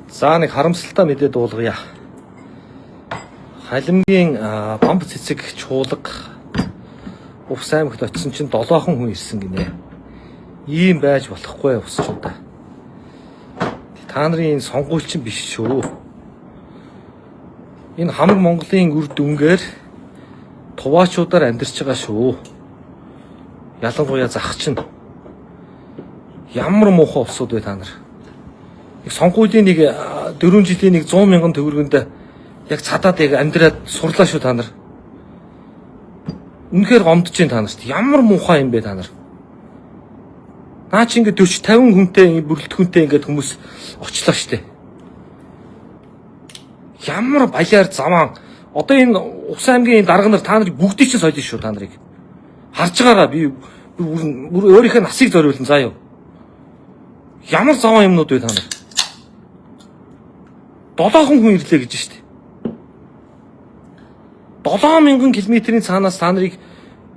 За нэг харамсалтай мэдээ дуулгая. Халимгийн бамб цэцэг чуулга Увс аймагт очисон чинь 7 хүн ирсэн гинэ. Ийм байж болохгүй усчудаа. Та нарын сонгуульчин биш шүү. Энэ хамаг Монголын үр дүнгээр туваачуудаар амьдарч байгаа шүү. Ялангуяа зах чинь ямар муухай усуд вэ та нар? Сонгуулийн нэг 4 жилийн нэг 100 мянган төгрөгөнд яг цадаад яг амьдраад сурлаа шүү та нар. Үнэхээр гомдож байна та нарт. Ямар муухай юм бэ та нар? Наа чи ингээд 40 50 хүнтэй бүрэлдэхүүнтэй ингээд хүмүүс очлоо штэ. Ямар баяар заваан. Одоо энэ Увс аймгийн дарга нар та нарыг бүгдийг чинь соёлно шүү та нарыг. Харж байгаараа би бүр өөрийнхөө насыг зориулна заа юу. Ямар заваан юмнууд вэ та нар? 7 хүн ирлээ гэж штэ. 7000 км-ийн цаанаас та нарыг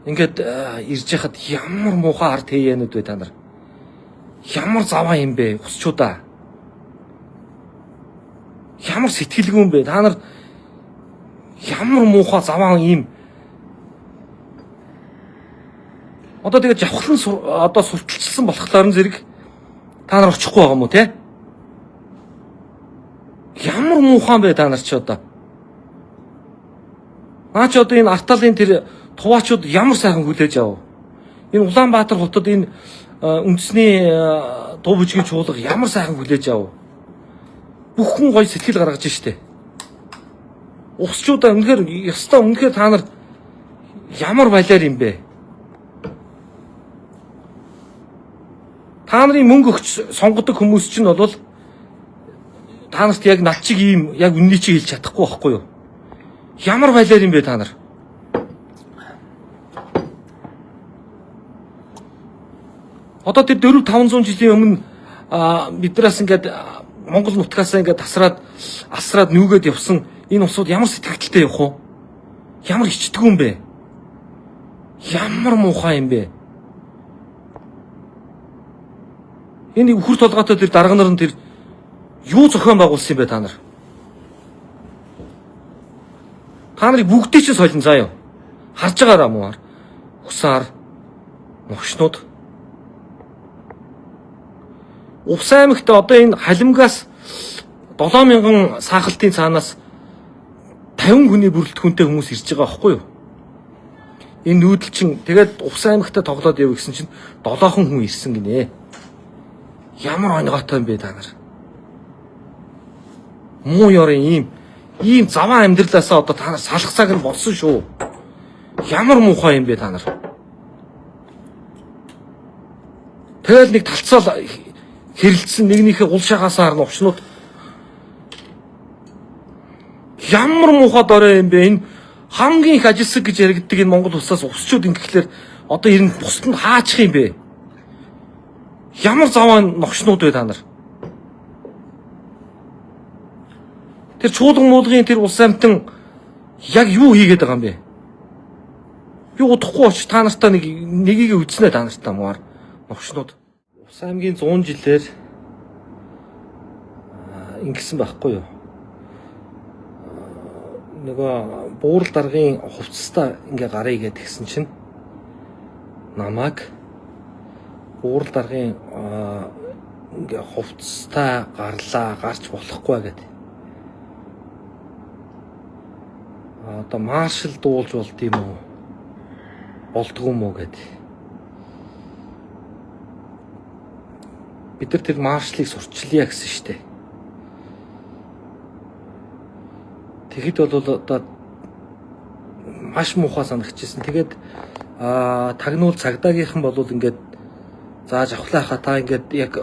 ингээд ирж яхад ямар муухай ард хэйэнүүд вэ та нар? Ямар заваа юм бэ усчуудаа? Ямар сэтгэлгүй юм бэ? Та нар ямар муухай заваа юм? Одоо тэгээд явхлан одоо сурталчилсан болохлоор нь зэрэг та нар очихгүй байгаа юм уу те? Ямар муухай бэ та нар ч одоо? Наач одоо энэ Арталын тэр туваачууд ямар сайхан хүлээж авав. Энэ Улаанбаатар хотод энэ үндэсний дуу бүжгийн чуулга ямар сайхан хүлээж авав. Бүх хүн гоё сэтгэл гаргаж штэ. Усчуудаа үнэхээр та нар ямар балиар юм бэ? Та нарын мөнгө өгч сонгодог хүмүүс чинь бол та нарт яг над чиг ийм яг үнний чиг хэлж чадахгүй байхгүй юу? Ямар байлаар юм бэ та нар? Одоо тэр 400-500 жилийн өмнө биднээс ингээд Монгол нутгаас ингээд асраад нүгэд явсан энэ усууд ямар сэтгэлдтэй явах вэ? Ямар ичдэггүй юм бэ? Ямар муухай юм бэ? Энэ үхэр толгойтой тэр дарга нар нь тэр юу зохион байгуулсан юм бэ та нар? Та нарыг бүгдийг чинь солино заа юу. Харж байгаараа муу. Усаар мохшнууд. Увс аймагт одоо энэ халимгаас 7000 саахалтын цаанаас 50 хүний бүрэлдэхүүнтэй хүмүүс ирж байгаа байхгүй юу? Энэ нүүдэл чинь тэгээд Увс аймагта тоглоод яв гэсэн чинь 7 хүн ирсэн гинэ. Ямар онгойтой юм бэ та нар? Муу ёрын ийм заваа амьдралаасаа одоо та нар салах цаг нь болсон шүү. Ямар муухай юм бэ та нар? Тэгэл нэг талцаал хэрэлдсэн нэгнийхээ гул шагаасаар нь овчнууд. Ямар муухай дорой юм бэ? Энэ хамгийн их ажилсаг гэж яригддаг энэ Монгол улсаас усчууд ингэхлээр одоо ирнэ бусд нь хаачих юм бэ? Ямар заваа ногшнууд вэ та нар? Тэр чуулган муулгын тэр улс амьтан яг юу хийгээд байгаа юм бэ? Би удахгүй очиж та нартаа нэгийг үзнэ та нартаа мууар ногшнууд. Увс аймгийн 100 жилээр ингэсэн байхгүй юу? Нөгөө буурал даргын хувцастаа ингээ гарыг гээд тэгсэн чинь намайг буурал даргын ингээ хувцастаа гарч болохгүй гэдэг. Одоо маршал дуулж болд юм уу? Болдгоо мó гэд. Бид нар тэр маршлыг сурчлаа гэсэн штэ. Тэгэхэд бол одоо маш муухай санагдчихсэн. Тэгээд тагнуул цагдаагийнхан бол ингээд зааж авахлаа та ингээд яг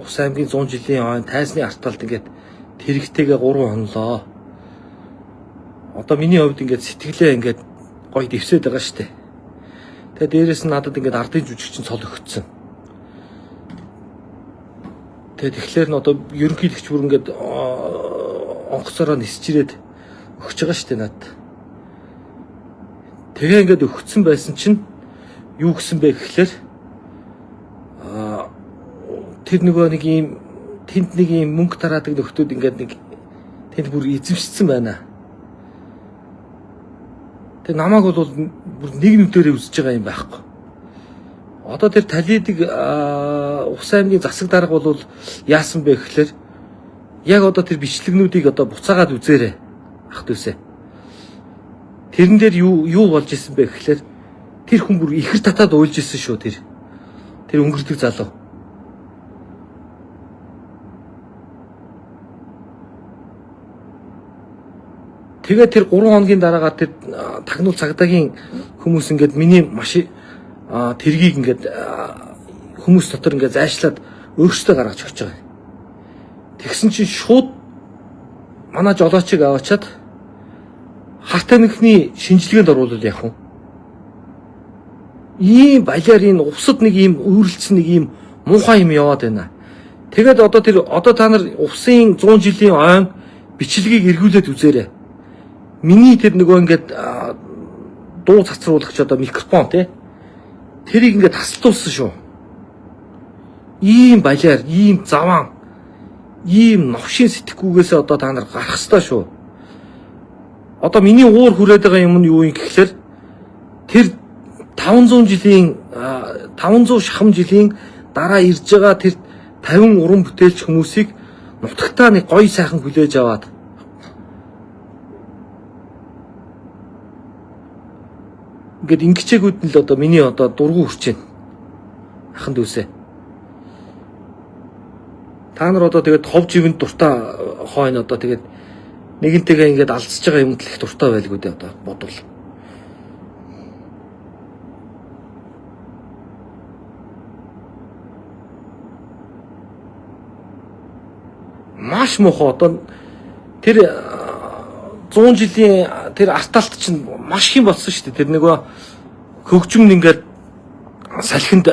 Увс аймгийн 100 жилийн ойн тайсны арталд ингээд тэрэгтэйгээ 3 хонлоо. Одоо миний хувьд ингээд сэтгэлээ ингээд гоё дэвсээд байгаа штэ. Тэгээ дээрэс нь надад ингээд ардын жүжигчин цол өгцөн. Тэгээ тэгэхээр нь одоо ерөнхийлөгч бүр ингээд онгоцороо нисч ирээд өгч байгаа штэ надад. Тэгээ ингээд өгцөн байсан чинь юу гэсэн бэ гэхлээр тэр нөгөө нэг ийм тэнд нэг юм мөнгө тараадаг нөхдүүд ингээд нэг тэнд бүр эзэмшсэн байна. Тэг намайг бол бүр нэг нүдээрээ үзэж байгаа юм байхгүй. Одоо тэр талидаг Ус аймгийн засаг дарга бол яасан бэ гэхээр яг одоо тэр бичлэгнүүдийг одоо буцаагаад үзээрэй ах дүүсээ. Тэрэн дээр юу болж исэн бэ гэхээр тэр хүн бүр ихэр татаад уйлж исэн шүү тэр. Тэр өнгөрдөг залуу. Тэгээд тэр 3 хоногийн дараагаар тэр тагнуул цагдаагийн хүмүүс ингээд миний маш тэргийг ингээд хүмүүс дотор ингээд зайшлаад өөрсдөө гаргаж өгч байгаа. Тэгсэн чинь шууд манай жолоочийг аваачаад харт тамхины шинжилгээнд оруулаад явах юм. Ийм балиар энэ увсад нэг ийм өөрлөлдсөн нэг ийм муухай юм яваад байна. Тэгээд одоо та нар усын 100 жилийн ойн бичлэгийг эргүүлээд үзээрэй. Миний тэр нөгөө ингээд дуу цацруулагч одоо микрофон тий. Тэрийг ингээд тасалдуулсан шүү. Ийм балиар, ийм заваан, ийм новшин сэтгэхгүйгээсээ одоо та нар гарах ёстой шүү. Одоо миний уур хүрээд байгаа юм нь юу юм гэхэлэр тэр 500 шахам жилийн дараа ирж байгаа тэр 50 уран бүтээлч хүмүүсийг нутагтаа нэг гоё сайхан хүлээж аваад ингээд ингэчээгүүд нь л одоо миний одоо дургу хүрч байна. Ахын дүүсээ. Та нар одоо тэгээд хов живэнд дуртай хойно одоо тэгээд нэгэнтэйгээ ингээд алдсаж байгаа юмд л их дуртай байлгүй дээ одоо бодвол. Маш муухай одоо тэр 100 жилийн тэр арталт чинь маш их юм болсон шүү дээ. Тэр нөгөө хөгжмөнд ингээд салхинд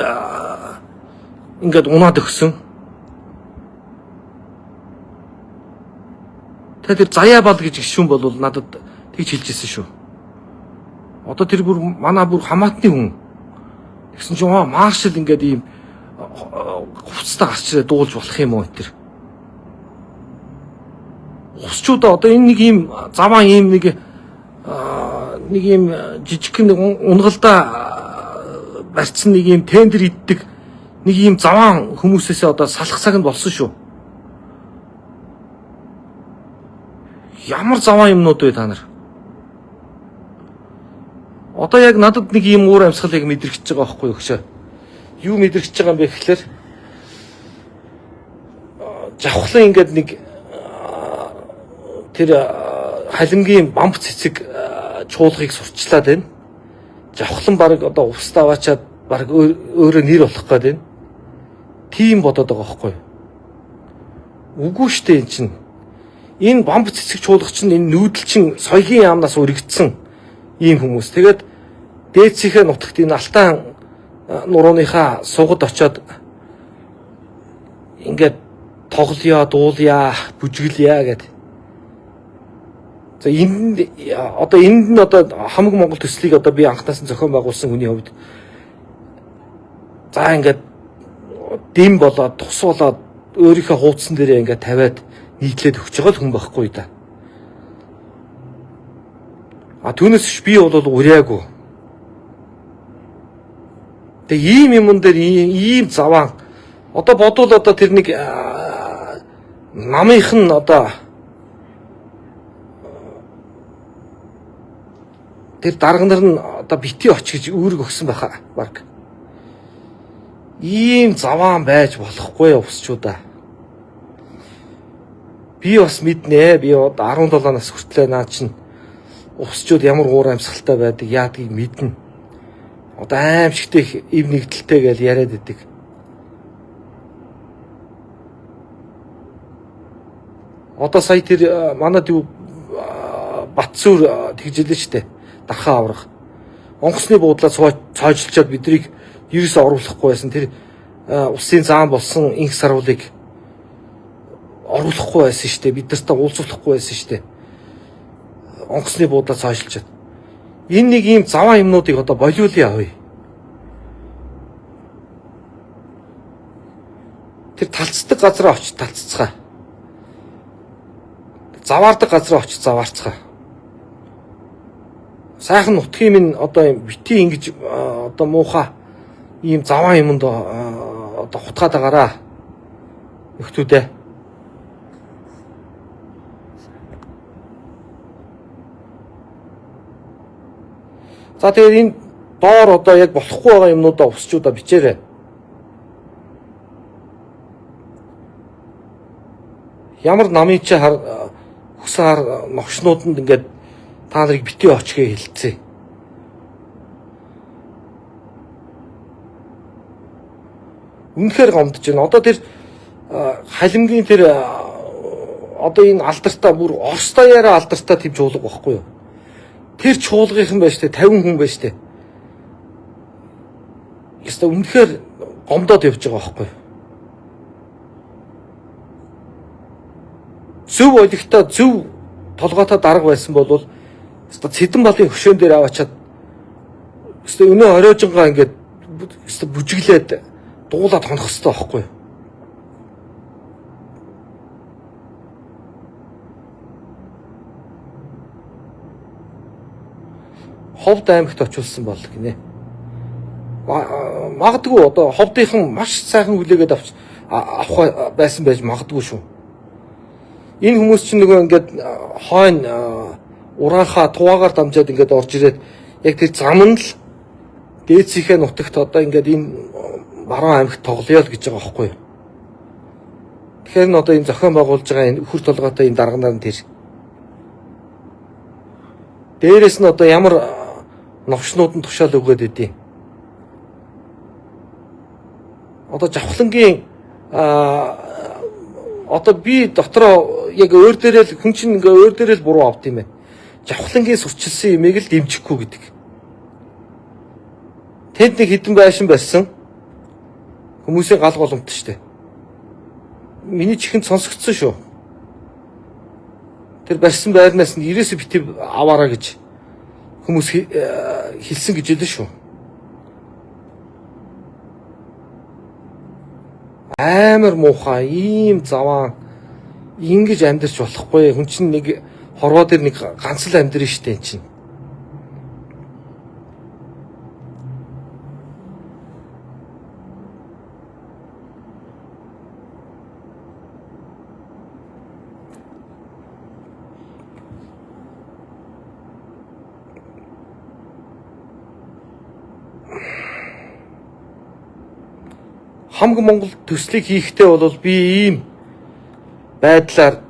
ингээд унаад өгсөн. Тэр заяа бал гэж гişүн бол надад тэгж хэлжсэн шүү. Одоо тэр бүр манай бүр хамаатны хүн. Тэгсэн чинь маршал ингээд ийм хувцастай гарч ирээ дуулж болох юм уу тэр. Усчуудаа одоо энэ нэг ийм заваа ийм нэг ийм жижиг нэг унгалдаа барьцсан нэг ийм тендер иддэг нэг ийм заваан хүмүүсээс одоо салах цаг нь болсон шүү. Ямар заваан юмнууд вэ та нар? Одоо яг надад нэг ийм уур амьсгалыг мэдрэгдэж байгаа байхгүй юу гэшээ. Юу мэдрэгдэж байгаа юм бэ гэхлээр жавхлан ингээд нэг тэр халимгийн бамб цэцэг чуулгыг сурчлаад байна. Жавхлан баг одоо устаа аваачаад баг өөрөө нэр болох гээд байна. Тийм бодоод байгаа байхгүй юу? Үгүй шүү дээ эн чинь. Энэ бамб цэцэг чуулгач нь энэ нүүдэлчин соёлын яамнаас үргэлжсэн ийм хүмүүс. Тэгээд дээдсийнхээ нутагт энэ алтан нурууныхаа сугад очоод ингээд тоглоё, дуулъя, бүжгэлъя гэдэг. За энд нь одоо хамаг Монгол төслийг одоо би анхнаас нь зохион байгуулсан хүний хувьд за ингээд дэм болоод тус болоод өөрийнхөө хуудсан дээрээ ингээд тавиад нийтлээд өгч байгаа л хүн байхгүй да. Түүнээс би бол уряагүй. Тэгээ ийм юмн дээр ийм заваан одоо бодвол одоо тэр нэг намынх нь одоо тэр дарга нар нь одоо бити оч гэж үүрэг өгсөн байхаа баг. Ийм заваан байж болохгүй усчуудаа. Би бас мэднэ. Би 17 нас хүртлээр наад чинь усчууд ямар уур амьсгалтай байдаг яадгийг мэднэ. Одоо аимшигтэй эв нэгдэлтэй гэж яриад идэг. Одоо сая тэр манад юу Батсүр тэгжилээ штэ. Дархаа аврах. Онгоцны буудлаа цоожлчоод биднийг ерөөсөө оруулахгүй байсан. Тэр усын заан болсон инх сарвалыг оруулахгүй байсан шүү дээ. Бид нартай уулзуулахгүй байсан шүү дээ. Онгоцны буудлаа цоожлчоод. Энэ нэг ийм заваа юмнуудыг одоо болиулъя авъя. Тэр талцдаг газараа очиж талццгаа. Заваардаг газараа очиж заваарцгаа. Сайхан нутгийн минь одоо бити ингэж одоо муухай ийм заваа юмд одоо хутгаад байгаараа. Өгтүүдээ. За тэгээд энэ доор одоо яг болохгүй байгаа юмнуудаа усчуудаа бичээрэй. Ямар намын чи хүсээр новшнуудад ингээд та нарыг битгий очихээ хэлцээ. Үнэхээр гомдож байна. Одоо тэр халимгийн тэр одоо энэ алдартай бүр Орос даяараа алдартай тэм чуулга байхгүй юу? Тэр чуулгынхан байж тээ 50 хүн байж тээ. Яста үнэхээр гомдоод явж байгаа байхгүй юу? Зөв олигтой зөв толгойтой дарга байсан бол яста цэдэн балын хөшөөн дээр аваачаад яста өнөө оройжонгаа ингээд яста бүжиглээд дуулаад хонох хэрэгтэй байхгүй юу? Ховд аймагт очилсан бол гинэ. Магадгүй одоо ховдынхан маш сайхан хүлээгээд авах байсан байж магадгүй шүү. Энэ хүмүүс чинь нөгөө ингээд хойно ураахаа туваагаар дамжаад ингээд орж ирээд яг тэр зам нь л дээцийнхээ нутагт одоо ингээд энэ баруун аймагт тоглоё л гэж байгаа байхгүй юу. Тэгэхээр н одоо энэ зохион байгуулж байгаа энэ өхөр толгойтой энэ дарганаар нь тэр. Дээрээс нь одоо ямар новшнууд нь тушаал өгөөд идэв. Одоо жавхлангийн одоо би дотроо яг өөр дээрээ л хүн чинь ингээ өөр дээрээ л буруу авд юм байна. Жавхлангийн сурчилсан имийг л дэмжихгүй гэдэг. Тэд нэг хідэн байшин барьсан. Хүмүүсийн гал голомт штэ. Миний чихэнд сонсогдсон шүү. Тэр барьсан байрнаас нь 90-с битээ аваараа гэж хүмүүс хэлсэн гэж хэлсэн шүү. Амар муухай ийм заваа ингэж амьдарч болохгүй. Хүн чинь нэг хорвоо дээр нэг ганц л амьдрын штэ эн чинь. Хамаг Монгол төслийг хийхдээ бол би ийм байдлаар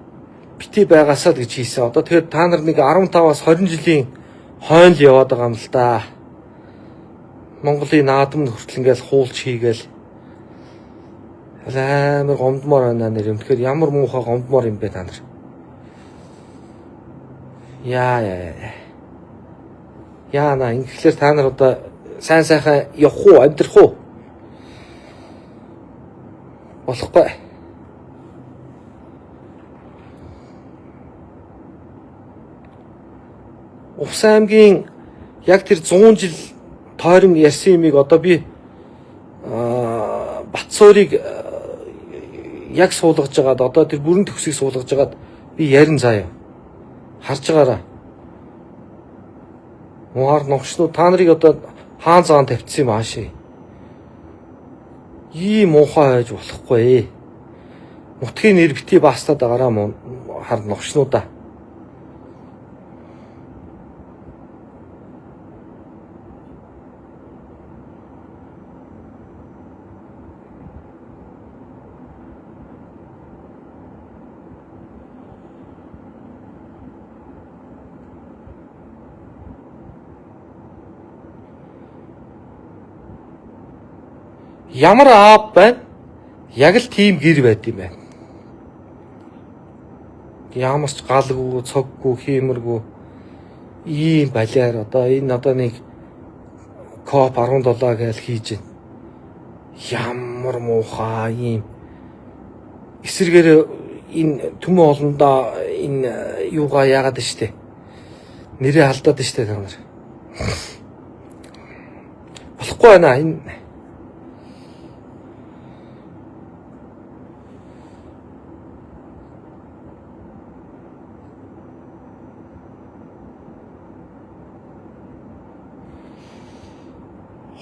бити байгаасаа л гэж хийсэн. Одоо тэгэхээр та нар нэг 15-аас 20 жилийн хойно л яваад байгаа юм л да. Монголын наадам хүртэл ингээл хуулж хийгээл. Амар гомдмоор байна нэр юм. Тэгэхээр ямар муухай гомдмоор юм бэ та нар. Яана ингээхээр та нар одоо сайн сайхан явах уу, амьдрах уу? Болохгүй. Увс аймгийн яг тэр 100 жил тойрон ярьсан юмыг одоо би Батсуурыг яг суулгаж байгаад одоо тэр бүрэн төгсгийг суулгаж байгаад би ярин заяа. Харж байгаараа. Муугар новшнууд та нарыг одоо хаан цагаан тавьчихсан юм ааши. Ийм муухай байж болохгүй. Нутгийн нэр бити баастаад байгаараа мөн хар новшнуудаа. Ямар аав байна? Яг л тийм гэр байд юм байна. Ямарч галгүй, цоггүй, хиймэргүй ийм балиар одоо энэ одоо нэг коп 17 гээл хийж байна. Ямар муухай ийм эсэргээр энэ төмөн олондоо энэ юугаа яагаад штэ. Нэрээ алдаад штэ та нар. Болохгүй байна энэ.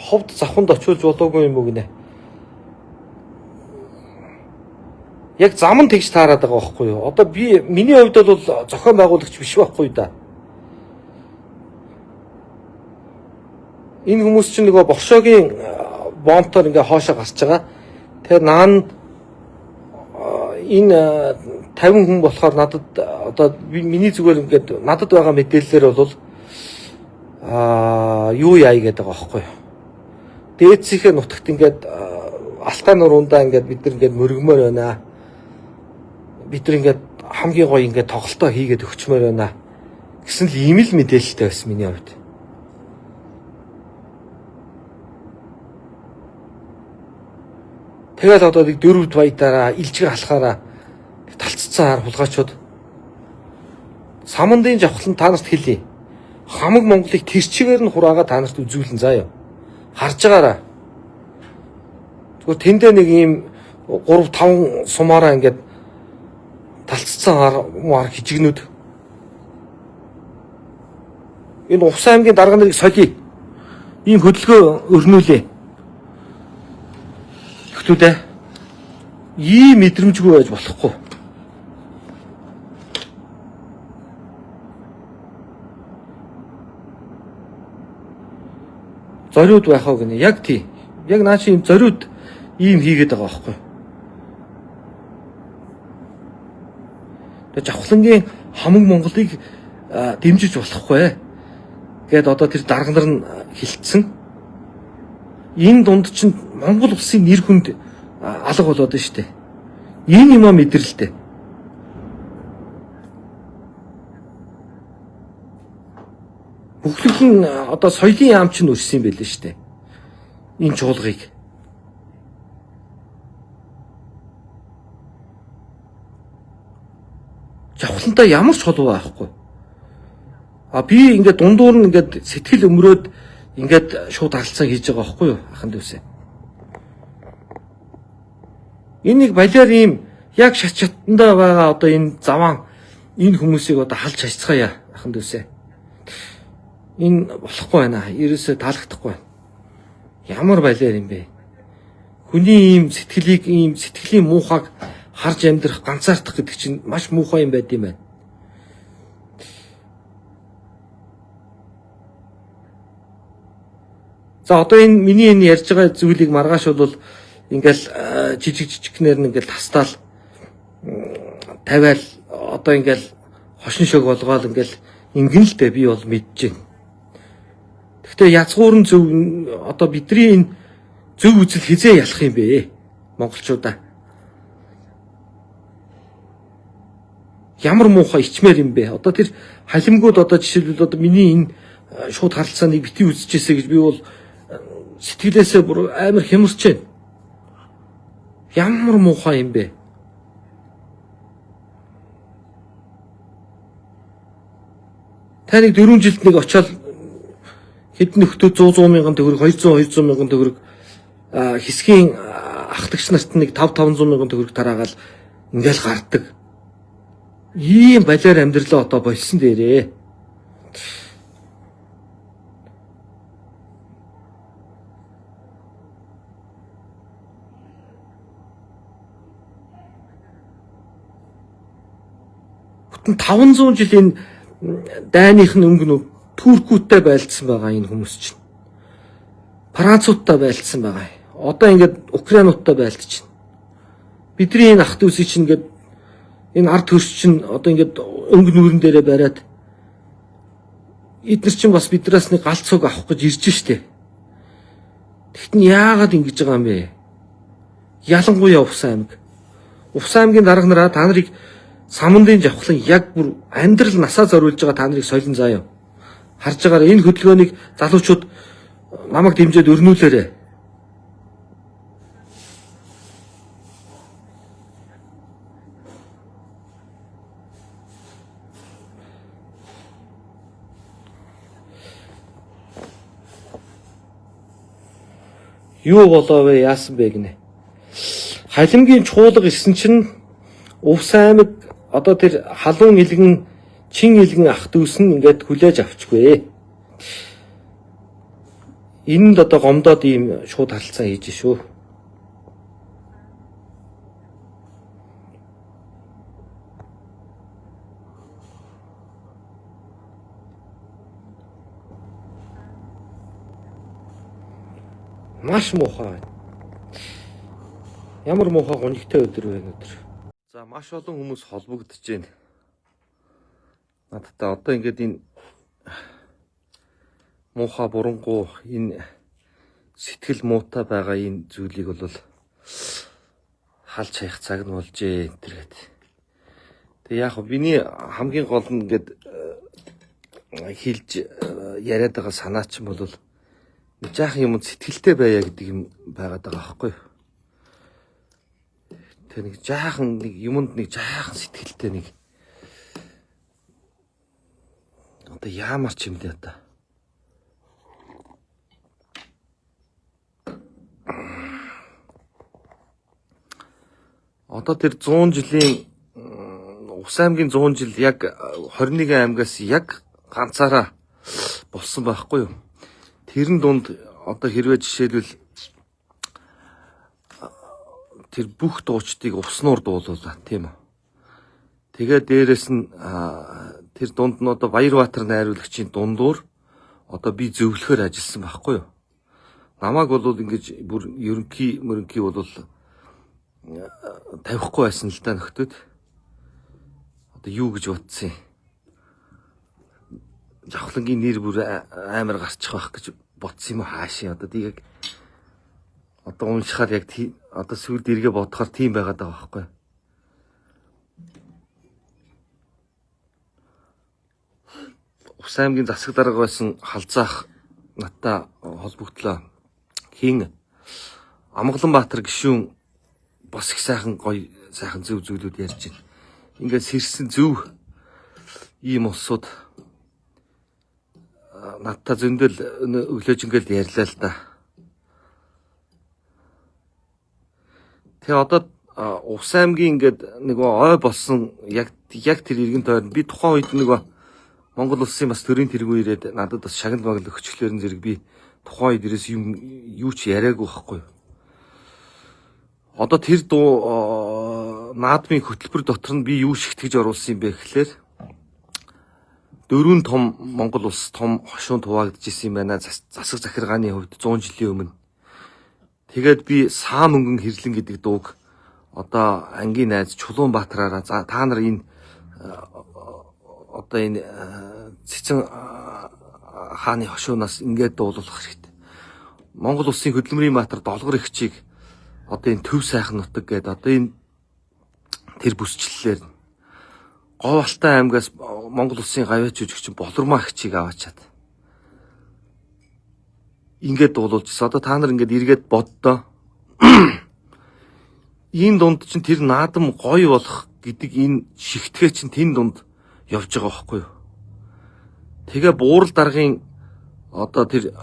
ховд завханд очиж болоогүй юм уу гинэ. Яг зам нь тэгж таарад байгаа байхгүй юу? Одоо миний хувьд бол зохион байгуулагч биш байхгүй да. Энэ хүмүүс чинь нөгөө боршоогийн бомбтоор ингээ хоошоо гарч байгаа. Тэгэхээр наанд энэ 50 хүн болохоор надад одоо миний зүгээр ингээд надад байгаа мэдээлэлээр бол юу яа гэдэг байгаа байхгүй юу. Дээдсийнхээ нутагт ингээд Алтай нуруундаа ингээд бид нар ингээд мөргмөр байна. Бид нар ингээд хамгийн гоё ингээд тоглолтоо хийгээд өгчмөр байна гэсэн л ийм л мэдээлэлтэй байсан миний хувьд. Тэгэл одоо нэг 4 баядаараа илжиг алхаараа талцсан хулгайчууд самандын жавхлан та нарт хэлье. Хамаг Монголыг тэр чигээр нь хураагаа та нарт үзүүлэн заяа. Харж байгаараа. Зүгээр тэндээ нэг ийм 3-5 сумаараа ингээд талцсан ар хижигнүүд. Энэ Увс аймгийн дарга нарыг солиё. Ийм хөдөлгөөн өрнүүлээ. Гэхдээ ийм мэдрэмжгүй байж болохгүй. Зориуд байх уу гинэ. Яг тий. Яг наа чи юм зориуд ийм хийгээд байгаа байхгүй. Тэгээ Жавхлангийн хамаг Монголыг дэмжиж болохгүй. Гэт одоо тэр дарга нар нь хилцсэн. Энэ дунд чинь Монгол улсын нэр хүнд алга болоод байна шүү дээ. Энэ юм мэдрэлтэй. Бүхлэг нь одоо соёлын яам чинь өрсөн юм байл шүү дээ. Энэ чуулгыг. Жавхлантай ямар ч холбоо байхгүй. Би ингээд дундуур нь ингээд сэтгэл өмрөөд ингээд шууд алцсан хийж байгаа байхгүй юу ахын дүүсээ. Энийг балиар ийм яг шатндаа байгаа одоо энэ заван энэ хүмүүсийг одоо халж хасцгаая ахын дүүсээ. Энэ болохгүй байна. Ерөөсөө таалагдахгүй байна. Ямар балиар юм бэ? Хүний ийм сэтгэлийн муухайг харж амьдрах, ганцаардах гэдэг чинь маш муухай юм байд юм байна. За одоо энэ миний ярьж байгаа зүйлийг маргааш бол ингээл жижигнэр нь ингээл тастаал тавиал одоо ингээл хошин шог болгоол ингээл ингэн л дээ би бол мэдэж байна. Гэхдээ язгуурн зөв одоо бидний энэ зөв үзэл хизээ ялах юм бэ? Монголчуудаа. Ямар муухай ичмээр юм бэ? Одоо тэр халимгууд одоо жишээлбэл одоо миний энэ шууд харилцааныг бити үзчихээсэ гэж би бол сэтгэлээсээ бүр амар хямарч байна. Ямар муухай юм бэ? Таныг 4 жилд нэг очиод хэдэн нөхдөө 100 мянган төгрөг 200 мянган төгрөг хэсгийн ахлагч нарт нэг 500 мянган төгрөг тараагаал ингээл гардаг. Ийм балиар амьдралаа одоо болсон дээрээ. Бүтэн 500 жилийн дайных нь өнгөнөв Туркуудтай байлдсан байгаа энэ хүмүүс чинь. Француудтай байлдсан байгаа. Одоо ингээд Украинуудтай байлдаж байна. Бидний энэ ах дүүсийг чинь ингээд энэ ард төрч чинь одоо ингээд өнгө нүүрэн дээрээ бариад эдгээр чинь бас бидраас нэг галт цог авах гэж ирж штэ. Тэгтэн яагаад ингэж байгаа юм бэ? Ялангуяа Увс аймаг. Увс аймгийн дарга нараа та нарыг самандын жавхлан яг бүр амьдрал насаа зориулж байгаа та нарыг соёлон заяа. Харж байгаараа энэ хөдөлгөөнийг залуучууд намайг дэмжиж өрнүүлээрэ. Юу болоо вэ? Яасан бэ гинэ? Халимгийн чуулга ирсэн чинь Увс аймаг одоо тэр халуун илгэн чин илгэн ах дүүс нь ингээд хүлээж авчихгүй. Энэ л одоо гомдоод ийм шууд харилцаа хийж шүү. Маш муухай. Ямар муухай гонигтай өдөр байна өдөр. За маш олон хүмүүс холбогдож байна. Надтай одоо ингээд энэ муухай бурангу энэ сэтгэл муутай байгаа энэ зүйлийг бол халж хаях цаг нь болжээ энэ төргээд. Тэгээ яг миний хамгийн гол нь ингээд хэлж яриад байгаа санаа чинь бол нэг жаахан юмд сэтгэлтэй байя гэдэг юм байгаад байгаа байхгүй юу? Тэгээ нэг жаахан нэг юмд нэг жаахан сэтгэлтэй нэг одоо яамар ч юм дээ одоо. Одоо тэр 100 жилийн Увс аймгийн 100 жил яг 21 аймгаас яг ганцаараа болсон байхгүй юу? Тэрэн дунд одоо хэрвээ жишээлбэл тэр бүх дуучдыг уснуур дуулуулаа тийм үү. Тэгээ дээрэс нь тэр дунд нь одоо Баярбаатар найруулагчийн дундуур одоо би зөвлөхөр ажилласан байхгүй юу. Намайг бол ингэж бүр ерөнхий бол тавихгүй байсан л да нөхдөд. Одоо юу гэж бодсон юм. Жавхлангийн нэр бүр амар гарчих байх гэж бодсон юм хаашаа одоо тийг одоо уншихаар яг одоо сүйд эргээ бодохоор тийм байгаад байгаа байхгүй. Увс аймгийн засаг дарга байсан халзаах надтай холбогдлоо. Хин Амгаланбаатар гишүүн бас их сайхан гоё сайхан зөв зүйлүүд ярьж байна. Ингээд сэрсэн зөв ийм улсууд надтай зөндөл өглөөж ингээд ярьлаа л да. Тэгээ одоо Увс аймгийн ингээд нэг ой болсон яг тэр иргэн тойрон би тухайн үед нэг Монгол улсын бас төрийн тэргүү ирээд надад бас шагнал маглал өччлөрн зэрэг би тухайн үед дээрээс юу ч яриаггүй байхгүй. Одоо тэр наадмын хөтөлбөр дотор нь би юу шигтгэж оруулсан юм бэ гэхлээр 4 том Монгол улс том хошуунд хуваагдж исэн юм байна. Засаг захиргааны хувьд 100 жилийн өмнө. Тэгээд би саа мөнгөн хэрлэн гэдэг дууг одоо ангийн найз Чулуунбаатараараа за та нар энэ одоо энэ цэцэн хааны хошуунаас ингээд дуулуулах хэрэгтэй. Монгол улсын хөдөлмөрийн баатар долгор ихчийг одоо энэ төв сайхан нутаг гэдэг одоо энэ тэр бүсчлэлээр Говьалтай аймгаас Монгол улсын гавьяач жүжигчин Болормаа хчийг аваачаад ингээд дуулуулж ирсэн. Одоо та нар ингээд эргээд боддоо. Энэ дунд чинь тэр наадам гоё болох гэдэг энэ шигтгээ чинь тэн дунд явж байгаа байхгүй юу? Тэгээ буурал даргын одоо тэр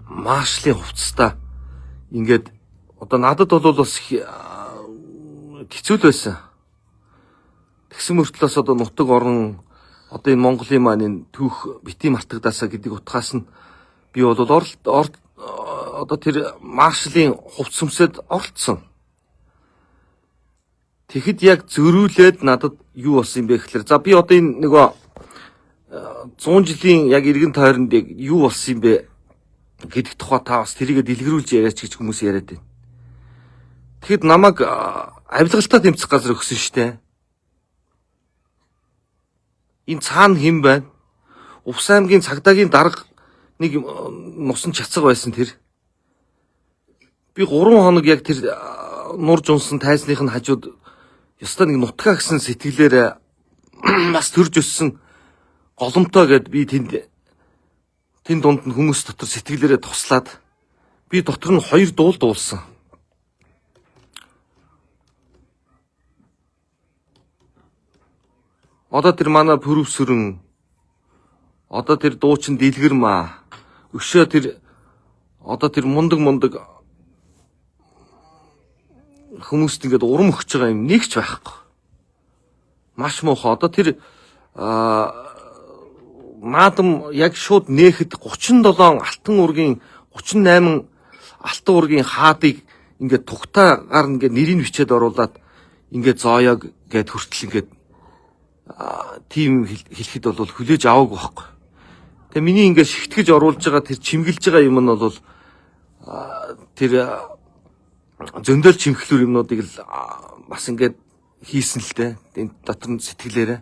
маршлын хувцастаа ингээд одоо надад бол бас хэцүү л байсан. Тэгсэн мөртлөөс одоо нутаг орон одоо энэ Монголын маань энэ түүх бити мартагдаасаа гэдэг утгаас нь би бол одоо тэр маршлын хувц сүмсэд оролцсон. Тэгэхэд яг зөрүүлээд надад юу болсон юм бэ гэхээр за би одоо энэ нөгөө 100 жилийн яг иргэн тойронд юу болсон юм бэ гэдэг тухай та бас тэрийгэ дэлгэрүүлж яриач гэж хүмүүс яриад байна. Тэгэхэд намайг авилгалтаа тэмцэх газар өгсөн штэ. Энэ цаана хэн байна? Увс аймгийн цагдаагийн дарга нэг нусан чацаг байсан тэр. Би 3 хоног яг тэр нурж унсан тайзных нь хажууд ёстой нэг нутгаа гэсэн сэтгэлээр бас төрж өссөн голомтой гэд би тэн дунд нь хүмүүс дотор сэтгэлээрээ туслаад би дотор нь 2 дуул дуулсан. Одоо тэр манай пөрөвсөрөн одоо тэр дуучин дэлгэрмаа өшөө тэр одоо тэр мундаг хүмүүст ингээд урам өгч байгаа юм нэг ч байхгүй. Маш муухай. Одоо тэр наадам яг шууд нээхэд 37 алтан ургийн 38 алтан ургийн хаадыг ингээд тугтаагаар ингээд нэрийг бичээд оруулаад ингээд зооёог гэд хүртэл ингээд тим хэлэхэд бол хүлээж аваагүй байхгүй. Тэгээ миний ингээд шигтгэж оруулж байгаа тэр чимгэлж байгаа юм нь бол тэр зөндөөл чимхлүүр юмнуудыг л бас ингээд хийсэн л дээ. Энэ дотор нь сэтгэлээрээ.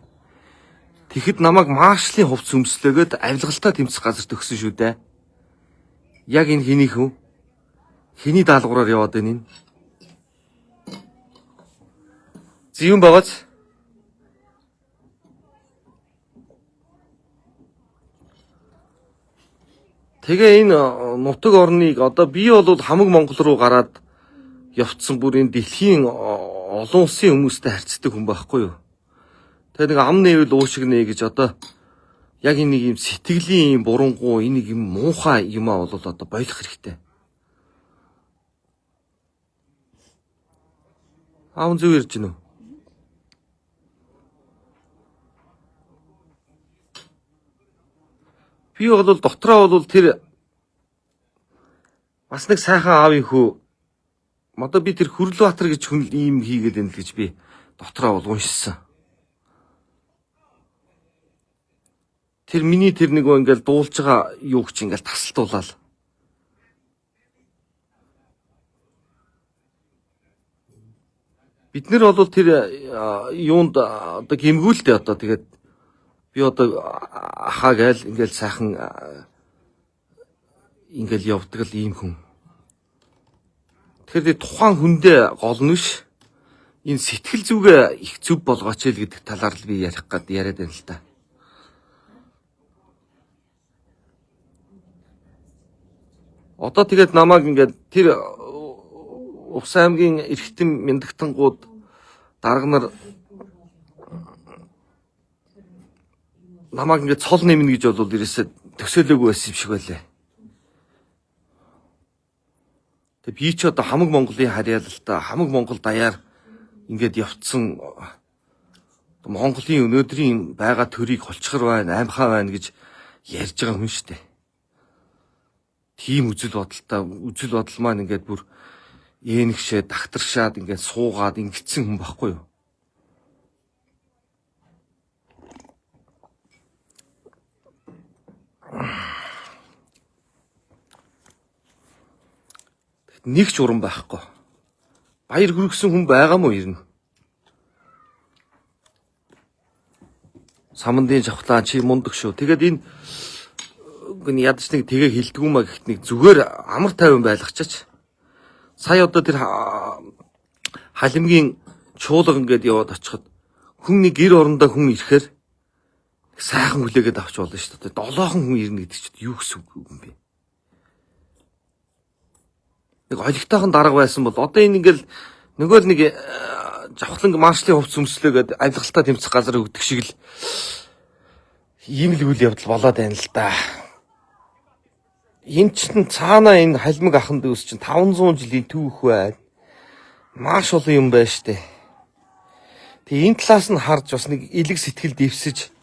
Тэгэхэд намайг маршлын хувцс өмслөөгөөд авилгалтаа тэмцэх газар төгсөн шүү дээ. Яг энэ хэний хүн? Хэний даалгавраар яваад байна энэ? Зүүн багц. Тэгээ энэ нутаг орныг одоо би бол хамаг Монгол руу гараад явцсан бүр энэ дэлхийн олон улсын хүмүүстэй харьцдаг хүн байхгүй юу? Тэгээ нэг ам нээвэл уушигнэ гэж одоо яг энэ нэг юм сэтгэлийн бурангуй энэ нэг юм муухай юм аа бол одоо болох хэрэгтэй. Аав зөв ярьж гинөө. Би бол дотроо бол тэр бас нэг сайхан аавын хүү. Одоо би тэр Хүрлбаатар гэж хүн ийм хийгээд байна л гэж би дотроо бол уншсан. Тэр миний тэр нэг ингээл дуулж байгаа юуг чи ингээл тасалдуулаад. Бид нэр бол тэр юунд одоо гимгүүлтэй одоо тэгээд би одоо ахаа гээл ингээл сайхан ингээл явдаг л ийм хүн. Тэгэхээр тухайн хүндээ гол нь ш энэ сэтгэл зүгээ их зөв болгооч л гэдэг талаар л би ярих гээд яриад байна л та. Одоо тэгээд намайг ингээд тэр Увс аймгийн эрхтэн мяндагтангууд дарга нар намайг ингээд цол нэмнэ гэж бол ерөөсөө төсөөлөөгүй байсан юм шиг байлаа. Тэг би ч одоо хамаг Монголын харьяалалтаа хамаг Монгол даяар ингээд явцсан Монголын өнөөдрийн байгаа төрийг холчхор байна, аимхаа байна гэж ярьж байгаа хүн шүү дээ. Тийм үзэл бодол маань ингээд бүр ээнэгшээ дагтаршаад ингээд суугаад ингэсэн хүн байхгүй юу? Нэг ч уран байхгүй. Баяр хүргэсэн хүн байгаа мó ирнэ. Самандын жавхлаа чи мундаг шүү. Тэгээд энэ ядч нэг тэгээ хилдэггүй маа гэхт нэг зүгээр амар тайван байлгачаач. Сая одоо тэр халимгийн чуулган гээд яваад очиход хүн нэг гэр орондоо хүн ирэхээр сайхан хүлээгээд авч болно шүү дээ. 7хан хүн ирнэ гэдэг чинь юу гэсэн үг юм бэ? Нэг олигтойхон дарга байсан бол одоо энэ ингээл нөгөө л нэг жавхлан маршлын хувцс өмслөөгээд авилгалтаа тэмцэх газар өгдөг шиг л ийм л үйл явдал болоод байна л да. Энэ чинь цаана энэ халимг ахын дүүс чинь 500 жилийн түүх байна. Маш олон юм байна штэ. Тэгээ энэ талаас нь харж бас нэг элэг сэтгэл дэвсэж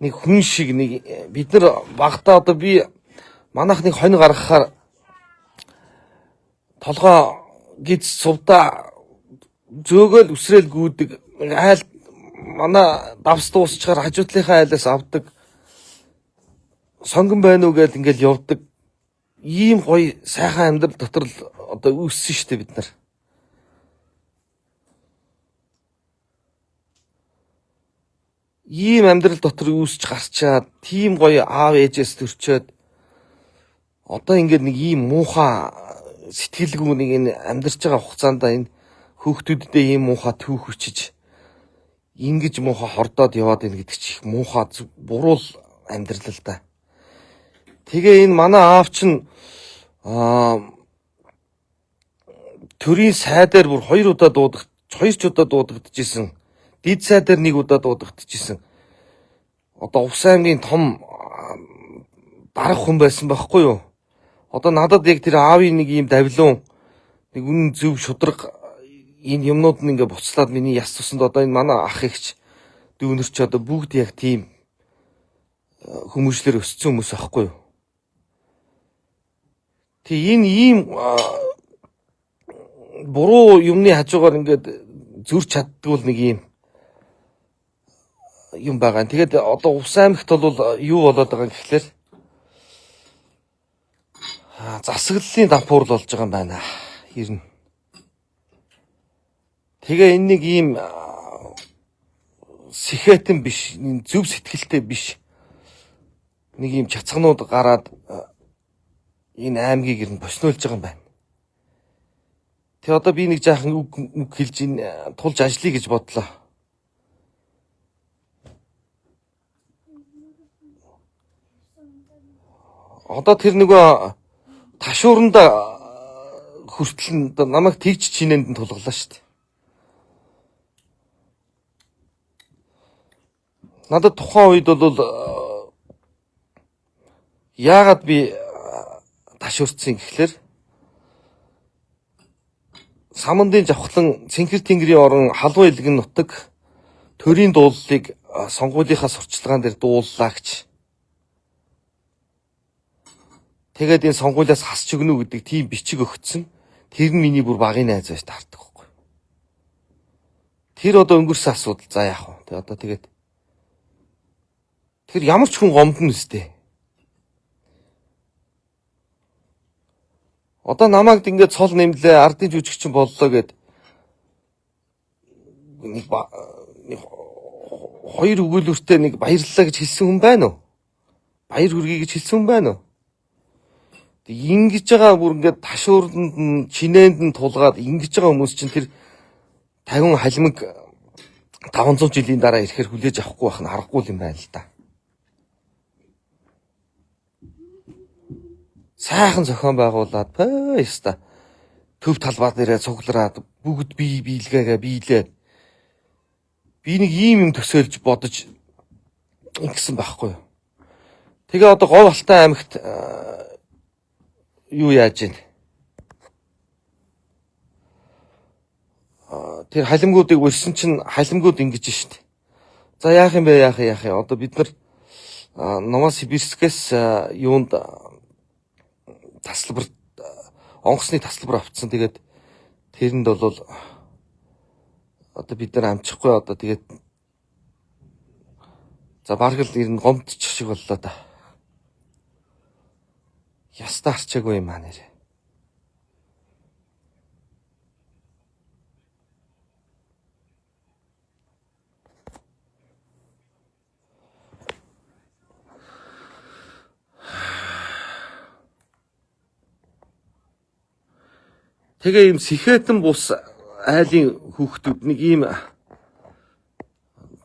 нэг хүн шиг нэг бид нар багтаа одоо би манайх нэг хонь гаргахаар толгой гиз сувда зөөгөл үсрээл гүйдэг айл манай давс дуусчаар хажуутлынхаа айлаас авдаг сонгон байна уу гэдээ ингээл явдаг ийм гоё сайхан амьдрал дотор л одоо үүссэн шүү дээ бид нар. Ийм амьдрал дотор үүсч гарчаад тийм гоё аав ээжээс төрчөөд одоо ингээд нэг ийм муухай сэтгэлгүй нэг энэ амьдарч байгаа хугацаанд энэ хүүхдүүддээ ийм муухай түүх хүчиж ингэж муухай хордоод яваад байна гэдэг чинь их муухай буруу амьдрал л да. Тэгээ энэ манай аав чинь төрийн сайдаар бүр 2 удаа дуудагдчихсэн. Дид сайдаар 1 удаа дуудагдчихсэн. Одоо Увс аймгийн том дарга хүн байсан байхгүй юу? Одоо надад яг тэр аавын нэг ийм давлуун нэг үнэн зөв шудраг энэ юмнууд нь ингээ буцлаад миний яс тусанд одоо энэ манай ах ихч дүүнер ч одоо бүгд яг тийм хүмүүжлэр өссөн хүмүүс аахгүй юу? Тэг энэ ийм буруу юмны хажуугаар ингээд зүрч чаддгүй нэг ийм юм байгаа. Тэгээд одоо Увс аймагт бол юу болоод байгаа гэхлээр засаглалын дампуурл болж байгаа юм байна. Ирнэ. Тэгээ энэ нэг ийм сэхэтэн биш, зөв сэтгэлтэй биш. Нэг ийм чацганууд гараад энэ аймгийг ирнэ боснуулж байгаа юм байна. Тэгээ одоо би нэг жаахан үг хэлж тулж ажиллая гэж бодлоо. Одоо тэр нөгөө ташууранда хүртэл намайг тэгж чинээнд тулглаа шүү дээ. Надад тухайн үед бол яагаад би ташуурцсан гэхлээр Самандын Жавхлан Цэнхэр тэнгэрийн орон халуун илгэн нутаг төрийн дуулалыг сонгуулийнхаа сурчлагаан дээр дууллаа гэж. Тэгээд энэ сонгуулиас хасч өгнө гэдэг тийм бичиг өгсөн. Тэр нь миний бүр багын найз байж таардаг байхгүй. Тэр одоо өнгөрсөн асуудал за яах вэ? Тэгээд одоо тэр ямар ч хүн гомдно үстэй. Одоо намайг ингээд цол нэмлээ ардын жүжигчин боллоо гэд нэг хоёр өгүүлбэртэй нэг баярлалаа гэж хэлсэн хүн байна уу? Баяр хүргэе гэж хэлсэн хүн байна уу? Ингэж байгаа бүр ингээд ташуурданд нь чинээнд нь тулгаад ингэж байгаа хүмүүс чинь тэр 50 халимаг 500 жилийн дараа ирэхээр хүлээж авахгүй байх нь аргагүй юм байна л да. Сайхан зохион байгуулад баяста төв талбай дээрээ цуглараад бүгд биелгээгээ биелээд би нэг ийм юм төсөөлж бодож ингэсэн байхгүй юу. Тэгээ одоо Говь Алтай аймагт юу яаж ийн? Тэр халимгуудыг өрсөн чинь халимгууд ингэж штт. За яах юм бэ яах юм. Одоо бид нар Новосибирскээс юунд таслбар онгоцны таслбар авцсан. Тэгээд тэрэнд бол одоо бид нар амжихгүй одоо тэгээд за бараг л ирнэ гомдчих шиг боллоо да. Ястаа арчаагүй юм аа нэрэ. Тэгээ ийм сэхэтэн бус айлын хүүхдүүд нэг ийм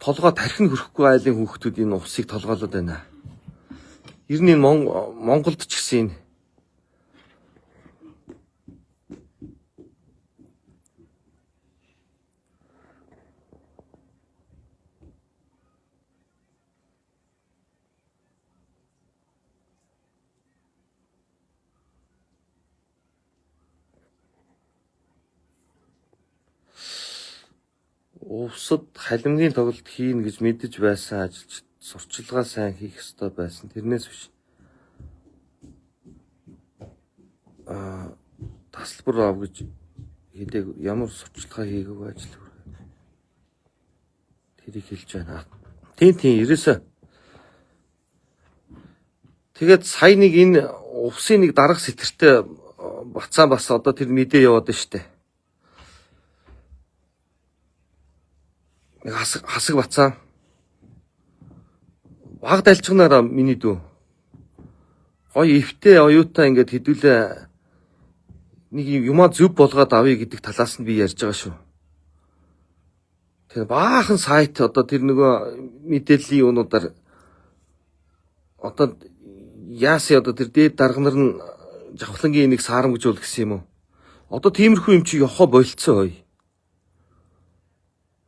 толгой тархин хөрөхгүй айлын хүүхдүүд энэ усыг толгоолоод байна. Ер нь Монголд ч гэсэн Увсад халимгийн тоглолт хийнэ гэж мэдэж байсан ажилч сурчлагаа сайн хийх ёстой байсан. Тэрнээс биш. Таслбар ав гэж хэдэг ямар сурчлагаа хийгэв ажил хүрээ. Тэрийг хэлж байна. Тийм ерөөсөө. Тэгээд сая нэг энэ увсын нэг дарга сэтэртэй бацаа бас одоо тэр мэдээ яваад байна штэ. Нэг хасаг бацаа. Баг далжганаараа миний дүү. Гоё эвтэй оюутаа ингээд хэдүүлээ нэг юмаа зөв болгоод авъя гэдэг талаас нь би ярьж байгаа шүү. Тэр баахан сайт одоо тэр нөгөө мэдээллийн юунуудаар одоо яасаа одоо тэр дээд дарга нар нь Жавхлангийн энийг саарамжуул гэсэн юм уу? Одоо тиймэрхүү юм чи ёхоо болцсон хой.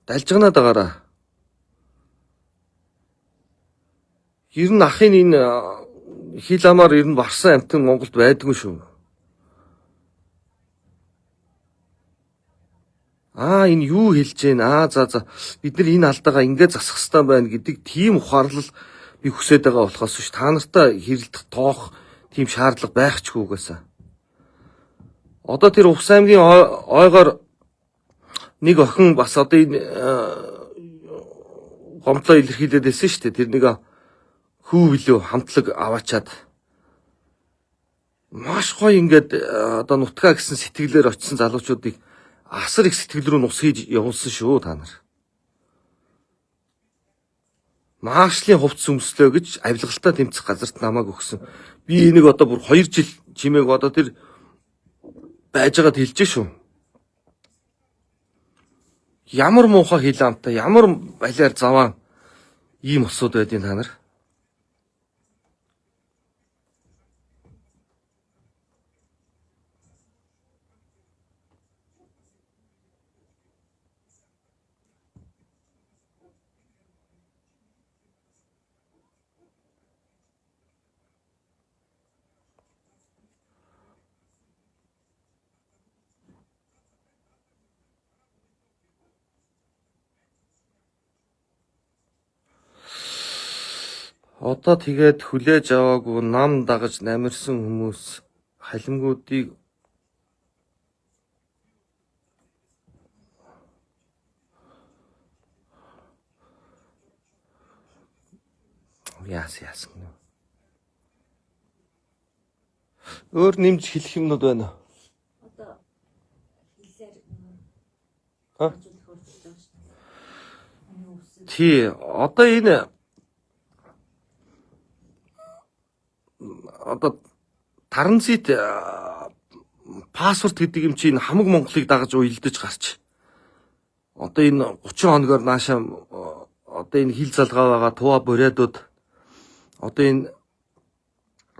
Далжганаад байгаараа. Ер нь ахын энэ хил амаар ер нь барсан амтан Монголд байдгүй шүү. Энэ юу хэлж гээ? За бид нар энэ алдаагаа ингээд засах хэрэгтэй байна гэдэг тийм ухаарлал би хүсэж байгаа болохоос биш та нартай хэрэлдэх тоох тийм шаардлага байх ч үгээсээ. Одоо тэр Увс аймгийн ойгоор нэг охин бас одоо энэ гомдлоо илэрхийлээд байсан шүү дээ. Тэр нэг хүү билүү хамтлаг аваачаад маш гоё ингээд одоо нутгаа гэсэн сэтгэлээр очисон залуучуудыг асар их сэтгэл рүү нус хийж явуулсан шүү та нар. Маашлийн хувцс өмслөө гэж авилгалтаа тэмцэх газарт намайг өгсөн. Би энийг одоо бүр 2 жил чимээг одоо тэр байж байгаад хэлж шүү. Ямар муухай хил амтай, ямар балиар заваан ийм усуд байдیں۔ Та нар. Одоо тэгээд хүлээж аваагүй нам дагаж намирсан хүмүүс халимгуудыг яасан нэ. Өөр нэмж хэлэх юмнууд байна. Одоо хэлээр тий одоо энэ одоо транзит паспорт гэдэг юм чинь хамаг Монголыг дагаж уйлдаж гарч. Одоо энэ 30 хоногор наашаа одоо энэ хил залгаа байгаа тува бориадууд одоо энэ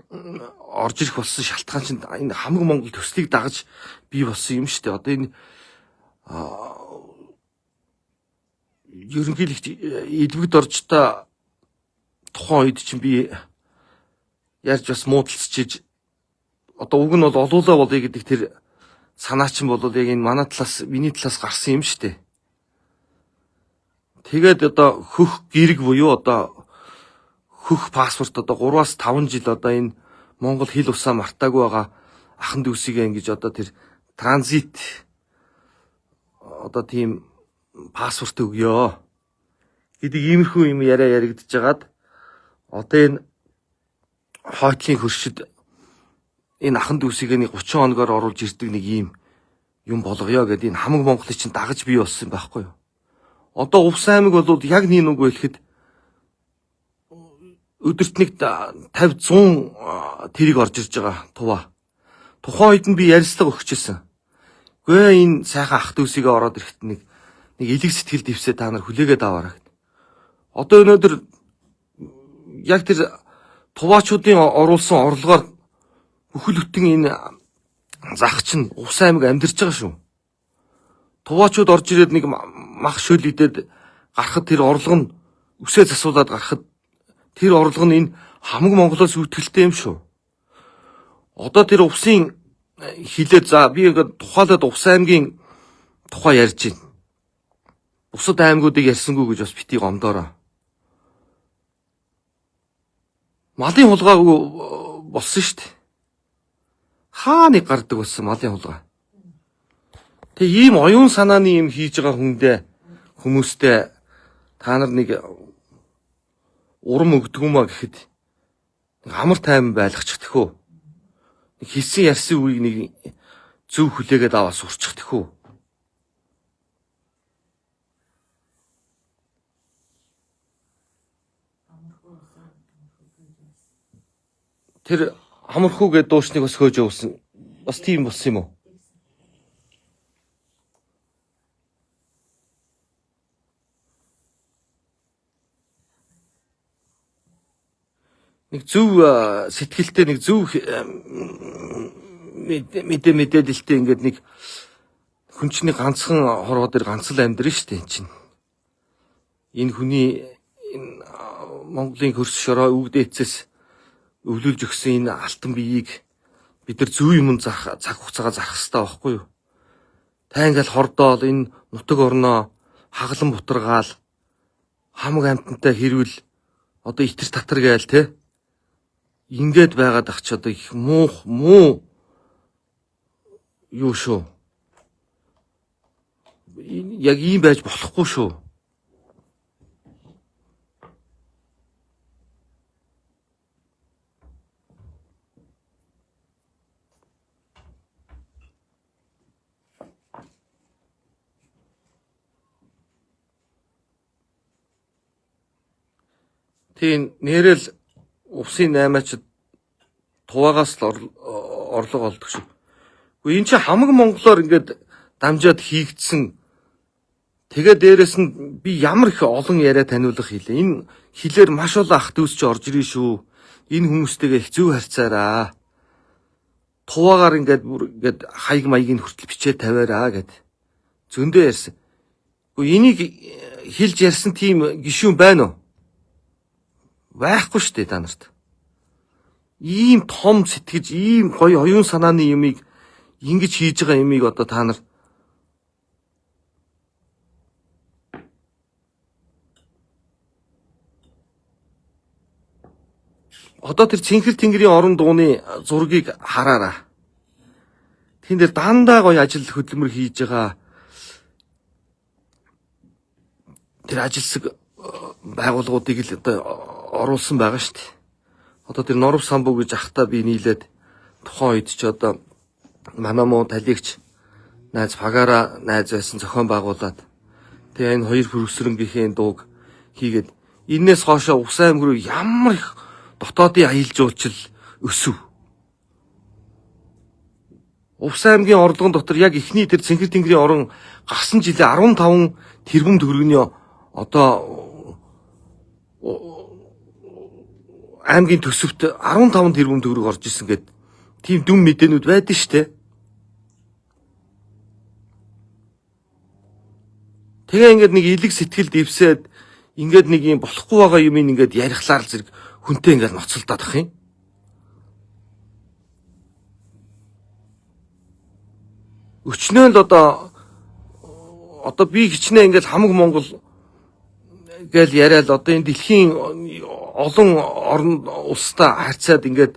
орж ирэх болсон шалтгаан чинь энэ хамаг Монгол төслийг дагаж бий болсон юм шүү дээ. Одоо энэ ерөнхийлөгч эдвэгд оржтой тухайн үед чинь би ярьж бас муудалцчиж одоо уг нь бол олуулаа болъё гэдэг тэр санаа чинь бол яг энэ манай талаас миний талаас гарсан юм шүү дээ. Тэгээд одоо хөх гэрэг буюу одоо хөх паспорт одоо 3-5 жил одоо энэ Монгол хил усаа мартаагүй байгаа ахан дүүсийгээ ингэж одоо тэр транзит одоо тийм паспорт өгөө гэдэг иймэрхүү юм яригдж байгаад одоо энэ хойтлын хөршид энэ ахан дүүсийг нэг 30 хоногор оруулж ирдэг нэг юм болгоё гэдэг энэ хамаг Монголыг чинь дагаж бий болсон байхгүй юу. Одоо Увс аймаг бол яг нэг үг хэлэхэд өдөрт нэг 50-100 тэрэг орж ирж байгаа тува. Тухайн үед нь би ярилцлага өгчээсэн. Гээ энэ сайхан ах дүүсийгээ ороод ирэхэд нэг элэг сэтгэл дэвсээ та нар хүлээгээд аваарай гэд. Одоо өнөөдөр яг тэр туваачуудын оруулсан орлогоор бүхэл бүтэн энэ зах чинь Увс аймаг амьдарч байгаа шүү. Туваачууд орж ирээд нэг мах шөл идээд гарахад тэр орлого нь үсээ засуулаад гарахад тэр орлого нь энэ хамаг Монголоос үүдгэлтэй юм шүү. Одоо тэр Увсын хилээд за би ингээд тухайлаад Увс аймгийн тухай ярьж байна. Бусад аймагуудыг ярьсангүй гэж бас битгий гомдоороо. Малын хулгаагүй болсон шүү дээ. Хаа нэг гардаг болсон малын хулгай. Тэгээ ийм оюун санааны юм хийж байгаа хүмүүстэй та нар нэг урам өгдгүмаа гэхэд амар тайван байлгачих тэхүү. Нэг хийсэн ярьсан үеийг нэг зөв хүлээгээд аваа сурчих тэхүү. Тэр хамархуугээ дуушныг бас хөөж явуулсан. Бас тийм болсон юм уу? Нэг зөв сэтгэлтэй нэг зөв мэдээлэлтэй ингээд нэг хүн чинь ганцхан хорвоо дээр ганц л амьдрын шүү дээ чинь. Энэ хүний энэ Монголын хөрс шороо өвдөөцөөс өвлүүлж өгсөн энэ алтан биеийг бид нар зөв юм цаг хугацаагаар зарах хэрэгтэй байхгүй юу? Та ингээл хордоол энэ нутаг орноо хаглан бутаргаал хамаг амтантай хэрвэл одоо итэр татар гээл те. Ингээд байгаад ах чи одоо их муу юу шүү. Яг ийм байж болохгүй шүү. Тийм нэрэл усын 8-ачд туваагаас л орлого олдог шүү. Гэхдээ энэ чи хамаг монголоор ингээд дамжаад хийгдсэн. Тэгээ дээрэс нь би ямар их олон яриа таниулах хийлээ. Энэ хилээр маш олон ах дүүс чи орж ирэн шүү. Энэ хүмүүстэйгээ их зөв харьцаараа. Туваагаар ингээд хаяг маягийг хүртэл бичээ тавиараа гэд. Зөндөө ярьсан. Гэхдээ энийг хэлж ярьсан тийм гишүүн байна уу? Байхгүй шүү дээ та нарт. Ийм том сэтгэж, ийм гоё оюун санааны юмыг ингэж хийж байгаа юмыг одоо та нар одоо тэр цэнхэр тэнгэрийн орон дууны зургийг хараараа. Тэн дээр дандаа гоё ажил хөдөлмөр хийж байгаа тэр ажилсаг байгууллагуудыг л одоо оруулсан байгаа шүү дээ. Одоо тэр Норов самбуу гэж ахтаа би нийлээд тухайн үед ч одоо Манамуу талигч найз Пагара найз байсан зохион байгуулад тэгээ энэ хоёр хөрөсрөнгийнхээ дууг хийгээд энээс хоошоо Ус аймаг руу ямар их дотоодын аялал жуулчлал өсөв. Ус аймгийн орлогон дотор яг эхний тэр цэнхэр тэнгэрийн орон гарсан жилээ 15 тэрбум төгрөгийн одоо аймгийн төсөвт 15 тэрбум төгрөг орж исэн гэд тийм дүн мэдээнүүд байдаг штэ. Тэгээ ингээд нэг илэг сэтгэл дэвсээд ингээд нэг юм болохгүй байгаа юм ингээд ярихлаар зэрэг хүнтэй ингээд ноцолдоод ах юм. Өчнөө л одоо би хичнээн ингээд хамаг Монгол гээл яриад одоо энэ дэлхийн олон орн улстай харьцаад ингээд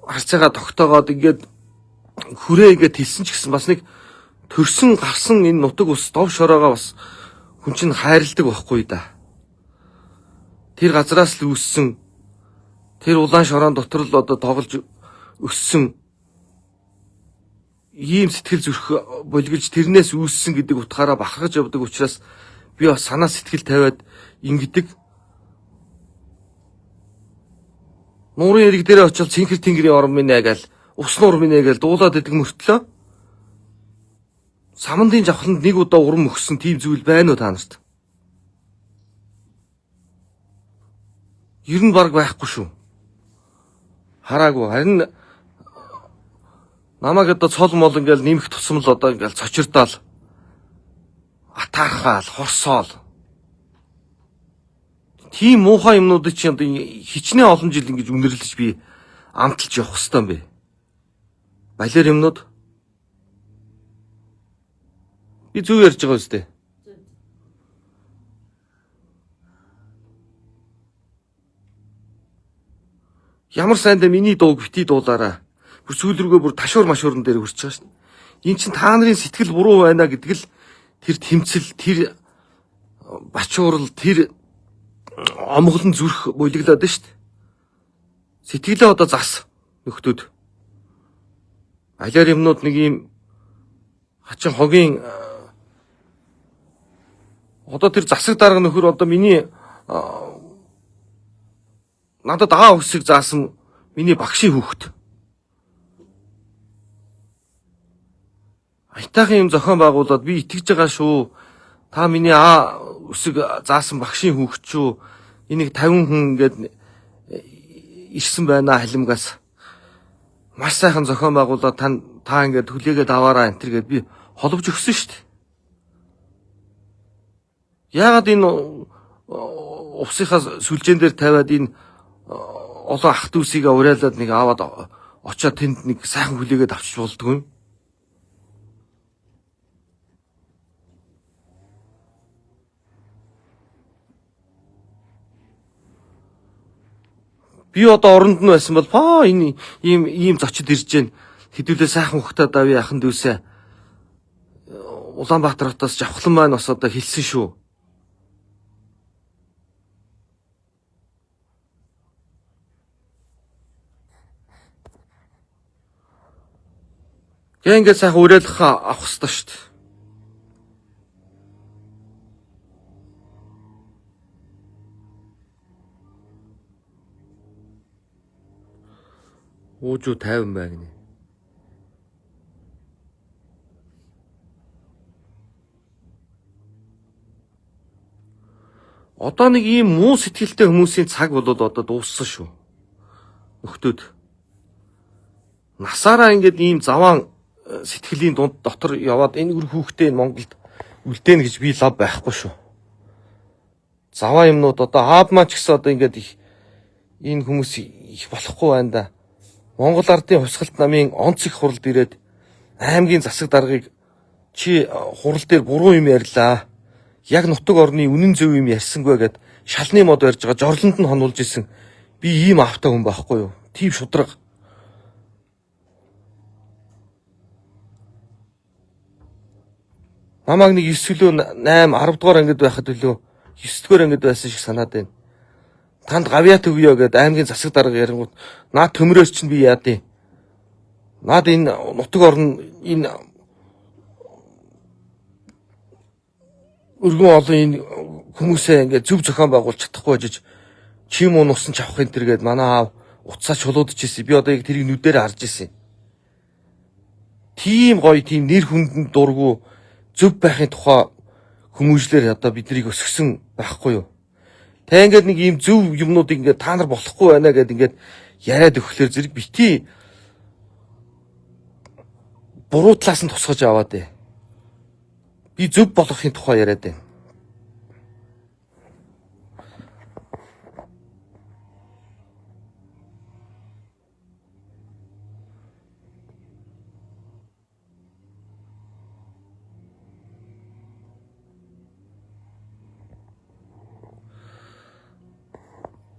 харьцаагаа тогтоогоод ингээд хүрээ ингээд хэлсэн ч гэсэн бас нэг төрсөн гарсан энэ нутаг ус дов шороогоо бас хүн чинь хайрладаг байхгүй да. Тэр газраас л үүссэн тэр улаан шороон дотор л одоо тоглож өссөн ийм сэтгэл зүрх боловлж тэрнээс үүссэн гэдэг утгаараа бахархаж явдаг учраас би бас санаа сэтгэл тавиад ингэдэг. Нуурын эрэг дээрээ очил цэнхэр тэнгэрийн орон минь гээл ус нуур минь гээл дуулаад идэг мөртлөө самандын жавхланд нэг удаа урам өгсөн тийм зүйл байна уу та нарт? Ер нь баг байхгүй шүү. Хараагүй. Харин намайг одоо цол мол ингээл нэмэх тусам л одоо ингээл цочирдаал атаархаал хорсоол тийм муухай юмнуудыг чи одоо хичнээн олон жил ингэж үнэрлэж би амталж явах хэвээр юм бэ. Балер юмнууд би зөв ярьж байгаа үстэй. Ямар сайндаа миний дууг бити дуулаараа. Бүр сүүл рүүгээ бүр ташуур машуурн дээр хүрч байгаа шин. Энд чин та нарын сэтгэл буруу байна гэдэг л тэр тэмцэл, тэр бачуурал, тэр омглон зүрх болиглоод нь шүү дээ. Сэтгэлээ одоо зас нөхдүүд. Алиар юмнууд нэг юм хачин хогийн одоо тэр засаг дарга нөхөр одоо миний надад аа өсөг заасан миний багшийн хүүхэд. Айтаахан юм зохион байгуулад би итгэж байгаа шүү. Та миний аа өсөг заасан багшийн хүүхэд шүү. Энийг 50 хүн ингээд ирсэн байна халимгаас. Маш сайхан зохион байгуулаад та ингээд хүлээгээд аваараа энэ төр гэд би холбож өгсөн шүү дээ. Яагаад энэ увсынхаа сүлжээн дээр тавиад энэ олон ах дүүсийг уриалаад нэг аваад очоод тэнд нэг сайхан хүлээгээд авчиж болдгоо юм. Би одоо оронд нь байсан бол энэ ийм зочид ирж гэн хэдүүлээ сайхан хөхтөө давь яхан дүүсээ Улаанбаатар хотоос Жавхлан маань бас одоо хэлсэн шүү. Ингээд сайхан уриалгах авах хэрэгтэй шүү дээ. Уужуу 50 байна гинэ. Одоо нэг ийм муу сэтгэлтэй хүмүүсийн цаг болоод одоо дууссан шүү. Нөхдөөд. Насаараа ингээд ийм заваан сэтгэлийн дунд дотор яваад энэ үр хүүхдээ Монголд үлдээнэ гэж би лав байхгүй шүү. Заваа юмнууд одоо аав маань ч гэсэн одоо ингээд их энэ хүмүүс их болохгүй байна да. Монгол ардын хувьсгалт намын онц их хуралд ирээд аймгийн засаг даргыг чи хурал дээр буруу юм ярьлаа. Яг нутаг орны үнэн зөв юм ярьсангүй гэд шалны мод барьж байгаа жорлонд нь хонуулж исэн. Би ийм автаа хүн байхгүй юу? Тийм шудраг. Намайг нэг 9 лөө 8 10 дугаар ангид байхад төлөө 9 дугаар ангид байсан шиг санаад байна. Танд гавьяат өгье гэд аймгийн засаг дарга ярингууд наад төмрөөс чинь би яадیں۔ Наад энэ нутаг орн энэ өргөн олон энэ хүмүүсээ ингээд зөв зохион байгуулж чадахгүй жиж чим уу нусан чавах энэ тэргээд манай аав уцаа чулуудж ирсэн. Би одоо яг тэрийг нүдээр харж ирсэн. Тийм гоё тийм нэр хүндэн дургу зөв байхын тухай хүмүүжлэр одоо биднийг өсгсөн байхгүй юу? Тэ ингээд нэг ийм зөв юмнуудыг ингээд та нар болохгүй байна гэд ингээд яриад өгөхлөөр зэрэг бити буруу талаас нь тусгаж аваад ээ. Би зөв болохын тухай яриад байна.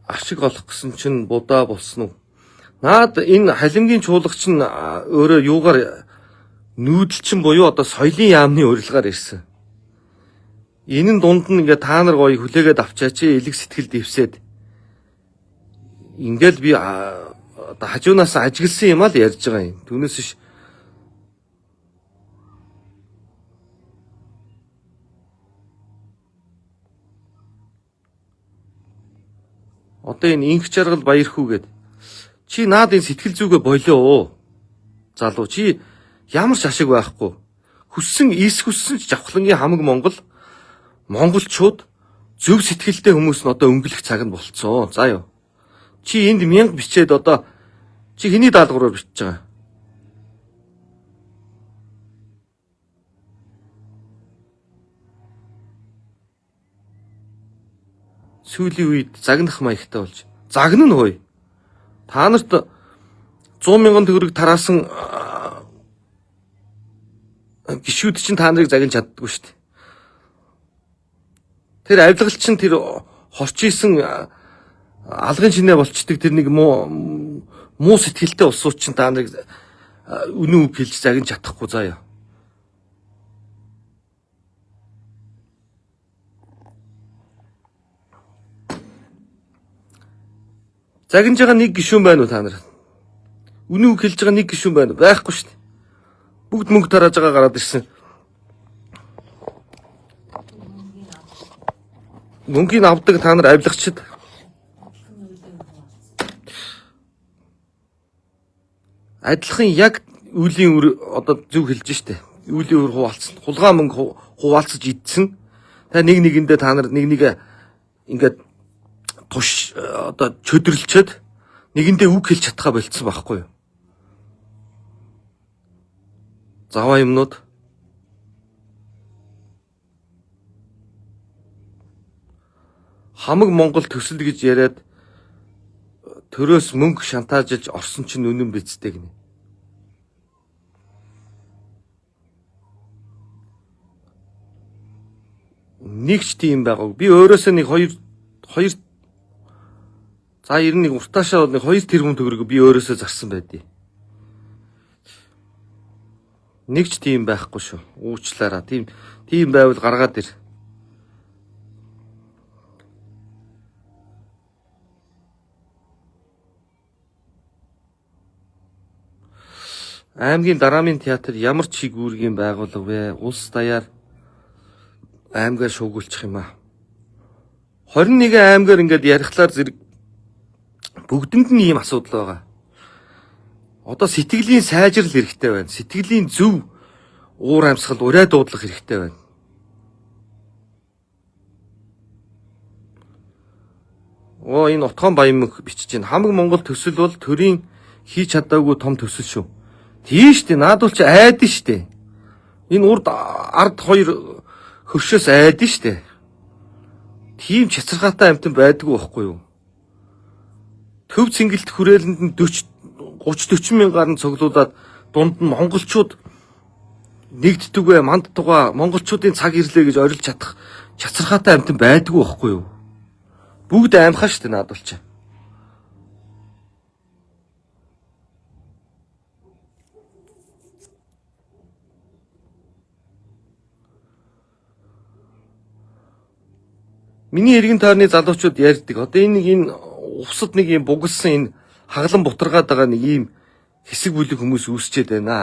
Ашиг олох гэсэн чинь будаа болсон уу? Наад энэ халимгийн чуулагч нь өөрөө юугаар нүүдэлчин буюу одоо соёлын яамны урилгаар ирсэн. Энэ нь дунд нь ингээ та нар гоё хүлээгээд авчаач элэг сэтгэл дэвсээд. Ингээл би одоо хажуунаас ажигласан юм а л ярьж байгаа юм. Түүнээс ш одоо энэ инх жаргал баяр хүүгээд чи наад энэ сэтгэл зүгээ болио. Залуу чи ямар ч ашиг байхгүй. Хүссэн ч Жавхлангийн хамаг монголчууд зөв сэтгэлтэй хүмүүс нь одоо өнгөлөх цаг нь болцсон. За юу. Чи энд 1000 бичээд одоо чи хэний даалгавраар бичиж байгаа? Сүүлийн үед загнах маягтай болж. Загна нь хөөе. Та нарт 100,000 төгрөг тараасан гişүүд чинь та нарыг загнаж чаддаггүй шүү дээ. Тэр авилгал чинь тэр хорчийсэн алгын шинэ болчдөг тэр нэг муу сэтгэлтэй улсууд чинь та нарыг үнэн үг хэлж загнаж чадахгүй заяа. Загнаж байгаа нэг гишүүн байна уу та нар? Үнэн үг хэлж байгаа нэг гишүүн байна уу? Байхгүй шүү дээ. Бүгд мөнгө тарааж байгаа гараад ирсэн. Мөнгөний авдаг та нар авилгачд. Адилхан яг үлийн үр одоо зөв хэлж штэ. Үлийн үр хуваалцсан. Хулгай мөнгө хуваалцаж идсэн. Та нэгэндээ та нар нэг ингээд туш одоо чөдөрлчөөд нэгэндээ үг хэлж чадхаа болцсон байхгүй юу? Заваа юмнууд хамаг Монгол төсөл гэж яриад төрөөс мөнгө шантаажиж орсон чинь үнэн бицтэй гинэ. Нэг ч тийм байгаагүй. Би өөрөөсөө нэг хоёр За ер нь нэг уртаашаа нэг 2 тэрбум төгрөг би өөрөөсөө зарсан байдیں۔ Нэг ч тийм байхгүй шүү. Уучлаарай. Тийм байвал гаргаад ир. Аймгийн Дараамын театр ямар ч шиг үүргийн байгууллага вэ? Улс даяар аймгаар шуугуулчих юм аа. 21 аймгаар ингээд ярихлаар зэрэг бүгдэнд нь ийм асуудал байгаа. Одоо сэтгэлийн сайжрал хэрэгтэй байна. Сэтгэлийн зөв уур амьсгал ураа дуудлах хэрэгтэй байна. Энэ Утхан Баянмөнх бичиж байна. Хамаг Монгол төсөл бол төрийн хийж чадаагүй том төсөл шүү. Тийм штэ, наадвал чи айдэн штэ. Энэ урд ард хоёр хөршөөс айдэн штэ. Тийм чацаргаатай амтан байдгүй байхгүй юу? Төв цэнгэлт хүрээлэнд нь 30-40 мянгаар нь цуглуулад дунд нь монголчууд нэгддэггүй мандтугаа монголчуудын цаг ирлээ гэж орилж чадах чацаргаатай амтан байдгүй байхгүй юу? Бүгд аимхаа штэ наадвал чи. Миний эргэн тойрны залуучууд ярьдаг. Одоо энэ усад нэг юм бугалсан энэ хаглан бутаргаад байгаа нэг ийм хэсэг бүлэг хүмүүс үүсчээд байна.